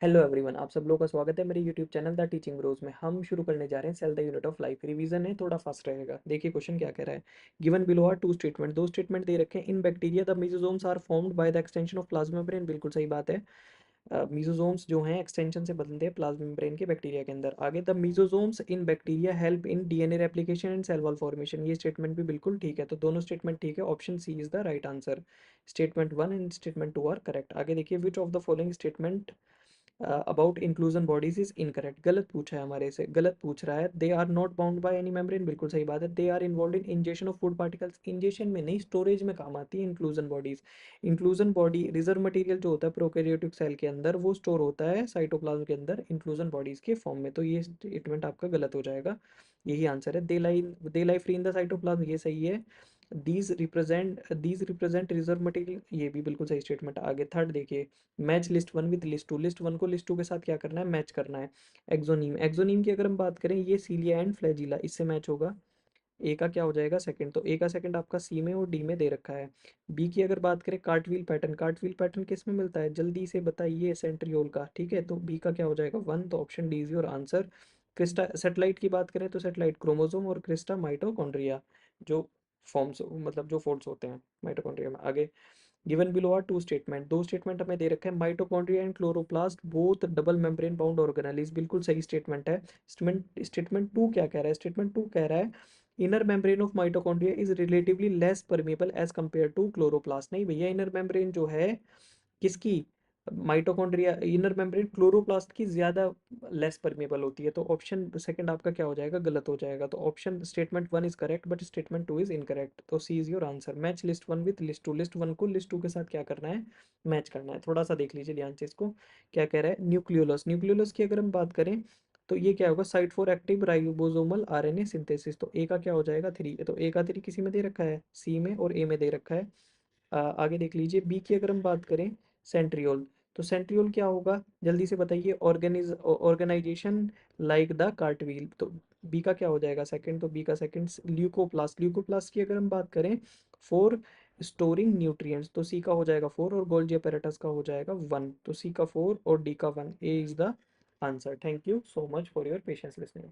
Hello everyone, आप सब लोगों का स्वागत है मेरे YouTube channel the teaching bros में। हम शुरू करने जा रहे हैं cell the unit of life. Revision है, थोड़ा फास्ट रहेगा। देखिए क्वेश्चन क्या कह रहा है। Given below are two statement, दो स्टेटमेंट दे रखे हैं। In bacteria the mesosomes are formed by the extension of plasma membrane, बिल्कुल सही बात है। मेसोसोम्स जो हैं एक्सटेंशन से बदलते हैं प्लाज्मा मेम्ब्रेन के बैक्टीरिया के अंदर। आगे the mesosomes in bacteria help in DNA replication and cell wall formation, ये स्टेटमेंट भी बिल्कुल ठीक है। तो दोनों स्टेटमेंट ठीक है, option C is the right answer. Statement one and statement two are correct. आगे देखिए, which of the following statement about inclusion bodies is incorrect. गलत पूछा है हमारे से, गलत पूछ रहा है। They are not bound by any membrane, बिल्कुल सही बात है। They are involved in ingestion of food particles, ingestion में नहीं स्टोरेज में काम आती है inclusion bodies. Inclusion body reserve material जो होता है प्रोकैरियोटिक सेल के अंदर, वो स्टोर होता है साइटोप्लाज्म के अंदर इंक्लूजन बॉडीज के फॉर्म में। तो ये स्टेटमेंट आपका गलत हो जाएगा, यही आंसर है। दे लाई फ्री इन द साइटोप्लाज्म, ये सही है। दीज रिप्रेजेंट रिजर्व मटेरियल, ये भी बिल्कुल सही स्टेटमेंट। आगे थर्ड देखिए, match list one with list two, list one को लिस्ट टू के साथ क्या करना है, मैच करना है। एक्सोनीम, एक्सोनीम की अगर हम बात करें, ये सीलिया एंड फ्लैजिला, इससे मैच होगा। ए का क्या हो जाएगा, सेकंड। तो ए का सेकंड आपका सी में और डी में दे रखा है। बी की अगर बात करें, कार्टव्हील पैटर्न, कार्टव्हील पैटर्न किस में मिलता है, जल्दी से बताइए, सेंट्रियोल का, ठीक है। तो बी का क्या हो जाएगा, वन। तो option D is your answer. Crista satellite की बात करें तो सेटेलाइट क्रोमोसोम और क्रिस्टा माइटोकॉन्ड्रिया, जो फॉर्म्स मतलब जो फोल्ड्स होते हैं माइटोकॉन्ड्रिया में। आगे, given below are two statement, दो स्टेटमेंट हमें दे रखे हैं। Mitochondria and chloroplast both double membrane bound organelles, बिल्कुल सही स्टेटमेंट है। स्टेटमेंट टू क्या कह रहा है, स्टेटमेंट टू कह रहा है inner membrane of mitochondria is relatively less permeable as compare to chloroplast. नहीं भैया, इनर मेम्ब्रेन जो है किसकी, माइटोकॉन्ड्रिया इनर मेम्ब्रेन क्लोरोप्लास्ट की ज्यादा लेस परमेबल होती है। तो ऑप्शन सेकंड आपका क्या हो जाएगा, गलत हो जाएगा। तो option statement one is correct but statement two is incorrect. तो C is your answer. Match list one with list two, list one को लिस्ट टू के साथ क्या करना है, मैच करना है। थोड़ा सा देख लीजिए ध्यान से इसको, क्या कह रहा है। न्यूक्लियोलस, न्यूक्लियोलस की अगर हम बात करें तो ये क्या होगा, site for active ribosomal RNA synthesis. तो ए का क्या हो जाएगा, थ्री। तो ए का थ्री किसी में दे रखा है, सी में और ए में दे रखा है। आगे देख लीजिए, बी की अगर हम बात करें, सेंट्रियोल। तो सेंट्रियोल क्या होगा, जल्दी से बताइए, ऑर्गेनाइजेशन लाइक द कार्टव्हील। तो बी का क्या हो जाएगा, सेकंड। तो बी का सेकंड ल्यूकोप्लास्ट, ल्यूकोप्लास्ट की अगर हम बात करें, फॉर स्टोरिंग न्यूट्रिएंट्स। तो सी का हो जाएगा फोर और गोल्जी apparatus का हो जाएगा वन। तो सी का फोर और डी का one, A is the answer. Thank you so much for your patience listening.